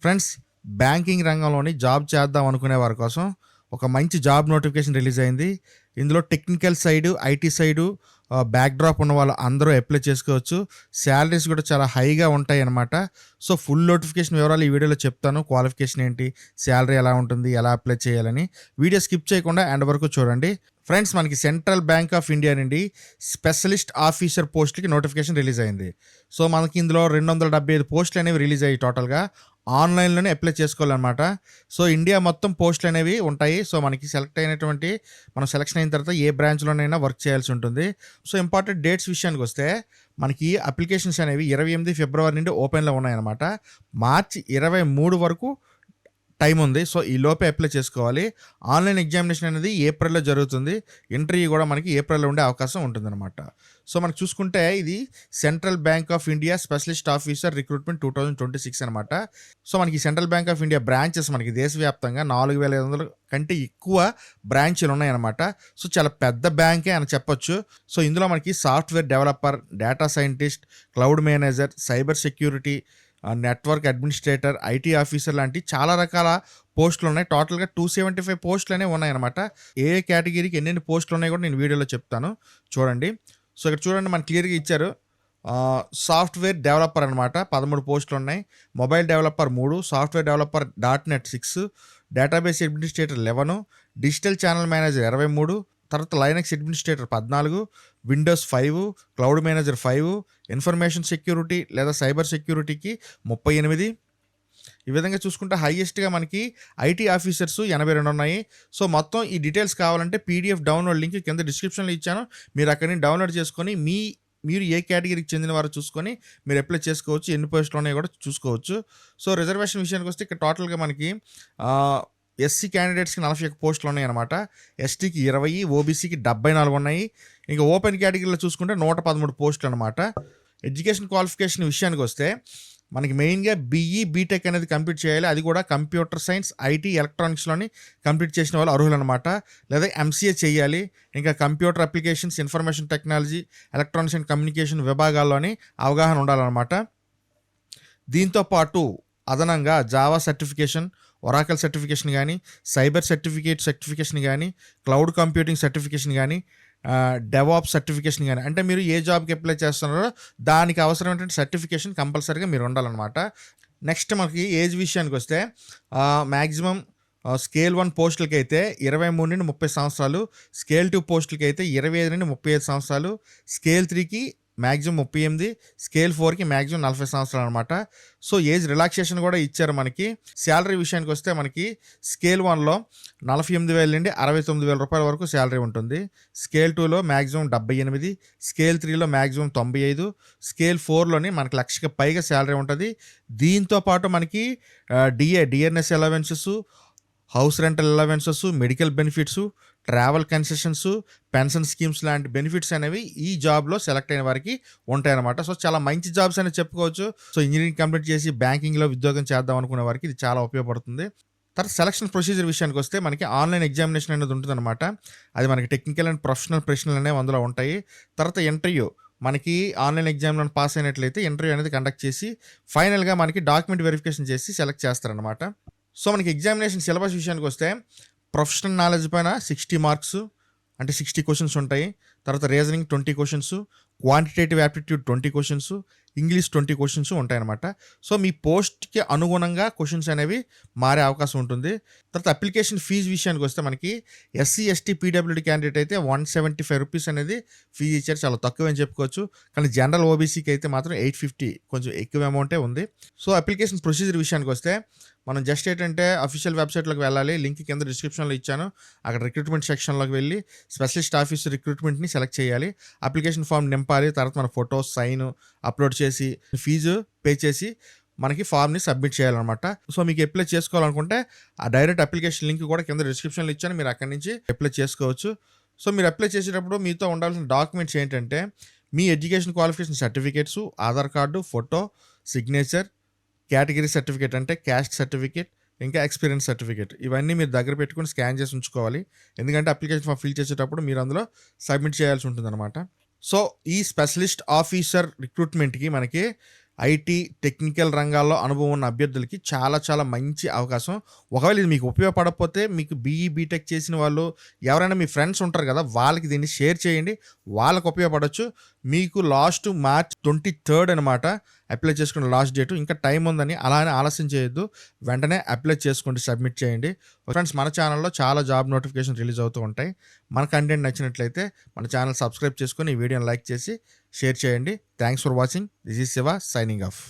Friends, banking రంగంలోని job చేద్దాం అనుకునే వారి కోసం ఒక మంచి జాబ్ నోటిఫికేషన్ రిలీజ్ అయింది. ఇందులో technical side, IT side backdrop ఉన్న వాళ్ళు అందరూ అప్లై చేసుకోవచ్చు. శాలరీస్ కూడా చాలా హైగా ఉంటాయన్నమాట. సో, ఫుల్ నోటిఫికేషన్ వివరాలు ఈ వీడియోలో చెప్తాను. క్వాలిఫికేషన్ ఏంటి, శాలరీ ఎలా ఉంటుంది, ఎలా అప్లై చేయాలని. వీడియో స్కిప్ చేయకుండా ఎండ్ వరకు చూడండి. ఫ్రెండ్స్, మనకి సెంట్రల్ బ్యాంక్ ఆఫ్ ఇండియా నుండి స్పెషలిస్ట్ ఆఫీసర్ పోస్ట్‌లకి నోటిఫికేషన్ రిలీజ్ అయింది. సో, మనకి ఇందులో 275 పోస్టులు అనేవి రిలీజ్ అయ్యాయి టోటల్‌గా. ఆన్‌లైన్‌లోనే అప్లై చేసుకోవాలన్నమాట. సో, ఇండియా మొత్తం పోస్టులు అనేవి ఉంటాయి. సో, మనకి మనం సెలక్షన్ అయిన తర్వాత ఏ బ్రాంచ్‌లోనైనా వర్క్ చేయాల్సి ఉంటుంది. సో, ఇంపార్టెంట్ డేట్స్ విషయానికి వస్తే మనకి అప్లికేషన్స్ అనేవి 28 ఫిబ్రవరి నుండి ఓపెన్‌లో ఉన్నాయన్నమాట. మార్చి 23 వరకు టైం ఉంది. సో, ఈ లోపే అప్లై చేసుకోవాలి. ఆన్‌లైన్ ఎగ్జామినేషన్ అనేది ఏప్రిల్‌లో జరుగుతుంది. ఇంటర్వ్యూ కూడా మనకి ఏప్రిల్‌లో ఉండే అవకాశం ఉంటుందన్నమాట. సో, మనం చూసుకుంటే ఇది central bank of India specialist officer recruitment 2026 అనమాట. సో, మనకి central bank of India branches మనకి దేశవ్యాప్తంగా 4500 కంటే ఎక్కువ బ్రాంచ్‌లు ఉన్నాయన్నమాట. సో, చాలా పెద్ద బ్యాంకే అని చెప్పొచ్చు. సో, ఇందులో మనకి software developer, data scientist, cloud manager, cyber security, network administrator, IT officer లాంటి చాలా రకాల పోస్టులు ఉన్నాయి. టోటల్‌గా 275 పోస్టులు అనేవి ఉన్నాయన్నమాట. ఏ కేటగిరీకి ఎన్నెన్ని పోస్టులు ఉన్నాయో కూడా నేను వీడియోలో చెప్తాను చూడండి. సో, ఇక్కడ చూడండి మనకు క్లియర్‌గా ఇచ్చారు. సాఫ్ట్‌వేర్ డెవలపర్ అనమాట 13 పోస్టులు ఉన్నాయి. Mobile developer 3, software developer .NET 6, database administrator 11, digital channel manager 23, తర్వాత Linux administrator 14, Windows 5, cloud manager 5, information security లేదా సైబర్ సెక్యూరిటీకి 38. ఈ విధంగా చూసుకుంటే హైయెస్ట్‌గా మనకి ఐటీ ఆఫీసర్స్ 82 ఉన్నాయి. సో, మొత్తం ఈ డీటెయిల్స్ కావాలంటే పీడీఎఫ్ డౌన్లోడ్ లింక్ కింద డిస్క్రిప్షన్‌లో ఇచ్చాను. మీరు అక్కడి నుంచి డౌన్లోడ్ చేసుకొని మీరు ఏ కేటగిరీకి చెందిన వారో చూసుకొని మీరు అప్లై చేసుకోవచ్చు. ఎన్ని పోస్టులు ఉన్నాయో కూడా చూసుకోవచ్చు. సో, రిజర్వేషన్ విషయానికి వస్తే ఇక్కడ టోటల్‌గా మనకి ఎస్సీ క్యాండిడేట్స్‌కి 41 పోస్టులు ఉన్నాయన్నమాట. ఎస్టీకి 20, ఓబీసీకి 74 ఉన్నాయి. ఇంకా ఓపెన్ కేటగిరీలో చూసుకుంటే 113 పోస్టులు అనమాట. ఎడ్యుకేషన్ క్వాలిఫికేషన్ విషయానికి వస్తే మనకి మెయిన్‌గా బీఈ, బీటెక్ అనేది కంప్లీట్ చేయాలి. అది కూడా కంప్యూటర్ సైన్స్, ఐటీ, ఎలక్ట్రానిక్స్‌లోని కంప్లీట్ చేసిన వాళ్ళు అర్హులనమాట. లేదా ఎంసీఏ చేయాలి. ఇంకా computer applications, information technology, electronics and communication విభాగాల్లోని అవగాహన ఉండాలన్నమాట. దీంతో పాటు అదనంగా జావా సర్టిఫికేషన్, ఒరాకల్ సర్టిఫికేషన్ కానీ, సైబర్ సర్టిఫికేషన్ కానీ, క్లౌడ్ కంప్యూటింగ్ సర్టిఫికేషన్ కానీ, డెవాప్స్ సర్టిఫికేషన్ కానీ, అంటే మీరు ఏ జాబ్కి అప్లై చేస్తున్నారో దానికి అవసరమైనటువంటి సర్టిఫికేషన్ కంపల్సరీగా మీరు ఉండాలన్నమాట. నెక్స్ట్ మనకి ఏజ్ విషయానికి వస్తే మ్యాక్సిమం స్కేల్ 1 పోస్టులకి అయితే 23 నుండి 30 సంవత్సరాలు, స్కేల్ 2 పోస్టులకి అయితే 25 నుండి 35 సంవత్సరాలు, స్కేల్ 3కి మ్యాక్సిమం 38, స్కేల్ 4కి మ్యాక్సిమం 40 సంవత్సరాలు అనమాట. సో, ఏజ్ రిలాక్సేషన్ కూడా ఇచ్చారు మనకి. శాలరీ విషయానికి వస్తే మనకి స్కేల్ 1లో 48,000 నుండి 69,000 రూపాయల వరకు శాలరీ ఉంటుంది. స్కేల్ 2లో మ్యాక్సిమం 78, స్కేల్ 3లో మ్యాక్సిమం 95, స్కేల్ 4లోని మనకి 1,00,000కి పైగా శాలరీ ఉంటుంది. దీంతో పాటు మనకి DNS allowances, house rental allowances, medical benefits, travel concessions, pension schemes లాంటి బెనిఫిట్స్ అనేవి ఈ జాబ్లో సెలెక్ట్ అయిన వారికి ఉంటాయన్నమాట. సో, చాలా మంచి జాబ్స్ అనేది చెప్పుకోవచ్చు. సో, ఇంజనీరింగ్ కంప్లీట్ చేసి బ్యాంకింగ్లో ఉద్యోగం చేద్దాం అనుకునే వారికి ఇది చాలా ఉపయోగపడుతుంది. తర్వాత సెలక్షన్ ప్రొసీజర్ విషయానికి వస్తే మనకి ఆన్లైన్ ఎగ్జామినేషన్ అనేది ఉంటుందన్నమాట. అది మనకి టెక్నికల్ అండ్ ప్రొఫెషనల్ ప్రశ్నలు అనేవి అందులో ఉంటాయి. తర్వాత ఇంటర్వ్యూ మనకి ఆన్లైన్ ఎగ్జామ్లో పాస్ అయినట్లయితే ఇంటర్వ్యూ అనేది కండక్ట్ చేసి ఫైనల్గా మనకి డాక్యుమెంట్ వెరిఫికేషన్ చేసి సెలెక్ట్ చేస్తారనమాట. సో, మనకి ఎగ్జామినేషన్ సిలబస్ విషయానికి వస్తే ప్రొఫెషనల్ నాలెడ్జ్ పైన 60 మార్క్స్ అంటే 60 క్వశ్చన్స్ ఉంటాయి. తర్వాత reasoning 20 questions, quantitative aptitude 20 questions, English 20 questions ఉంటాయన్నమాట. సో, మీ పోస్ట్కి అనుగుణంగా క్వశ్చన్స్ అనేవి మారే అవకాశం ఉంటుంది. తర్వాత అప్లికేషన్ ఫీజు విషయానికి వస్తే మనకి ఎస్సీ, ఎస్టీ, పీడబ్ల్యూడీ క్యాండిడేట్ అయితే 175 రూపీస్ అనేది ఫీజు ఇచ్చారు. చాలా తక్కువ అని చెప్పుకోవచ్చు. కానీ జనరల్ ఓబీసీకి అయితే మాత్రం 850 కొంచెం ఎక్కువ అమౌంటే ఉంది. సో, అప్లికేషన్ ప్రొసీజర్ విషయానికి వస్తే మనం జస్ట్ ఏంటంటే అఫీషియల్ వెబ్సైట్లోకి వెళ్ళాలి. లింక్ కింద డిస్క్రిప్షన్లో ఇచ్చాను. అక్కడ రిక్రూట్మెంట్ సెక్షన్లోకి వెళ్ళి స్పెషలిస్ట్ ఆఫీసర్ రిక్రూట్మెంట్ని సెలెక్ట్ చేయాలి. అప్లికేషన్ ఫామ్ నింపాలి. తర్వాత మన ఫోటో, సైన్ అప్లోడ్ చేసి ఫీజు పే చేసి మనకి ఫామ్ని సబ్మిట్ చేయాలన్నమాట. సో, మీకు అప్లై చేసుకోవాలనుకుంటే ఆ డైరెక్ట్ అప్లికేషన్ లింక్ కూడా కింద డిస్క్రిప్షన్లో ఇచ్చాను. మీరు అక్కడి నుంచి అప్లై చేసుకోవచ్చు. సో, మీరు అప్లై చేసేటప్పుడు మీతో ఉండాల్సిన డాక్యుమెంట్స్ ఏంటంటే మీ education qualification certificates, Aadhaar card, photo, signature, category certificate అంటే క్యాస్ట్ సర్టిఫికేట్, ఇంకా ఎక్స్పీరియన్స్ సర్టిఫికేట్, ఇవన్నీ మీరు దగ్గర పెట్టుకుని స్కాన్ చేసి ఉంచుకోవాలి. ఎందుకంటే అప్లికేషన్ ఫామ్ ఫిల్ చేసేటప్పుడు మీరు అందులో సబ్మిట్ చేయాల్సి ఉంటుందన్నమాట. సో, ఈ స్పెషలిస్ట్ ఆఫీసర్ రిక్రూట్మెంట్కి మనకి ఐటీ, టెక్నికల్ రంగాల్లో అనుభవం ఉన్న అభ్యర్థులకి చాలా చాలా మంచి అవకాశం. ఒకవేళ ఇది మీకు ఉపయోగపడకపోతే మీకు బీటెక్ చేసిన వాళ్ళు ఎవరైనా మీ ఫ్రెండ్స్ ఉంటారు కదా! వాళ్ళకి దీన్ని షేర్ చేయండి. వాళ్ళకి ఉపయోగపడొచ్చు. మీకు లాస్ట్ మార్చ్ 23 అనమాట అప్లై చేసుకునే లాస్ట్ డేటు. ఇంకా టైం ఉందని అలానే ఆలస్యం చేయొద్దు. వెంటనే అప్లై చేసుకోండి. సబ్మిట్ చేయండి. ఫ్రెండ్స్ మన ఛానల్‌లో చాలా జాబ్ నోటిఫికేషన్ రిలీజ్ అవుతూ ఉంటాయి. మన కంటెంట్ నచ్చినట్లయితే మన ఛానల్ సబ్స్క్రైబ్ చేసుకొని ఈ వీడియోని లైక్ చేసి షేర్ చేయండి. Thanks for watching. This is Shiva signing off.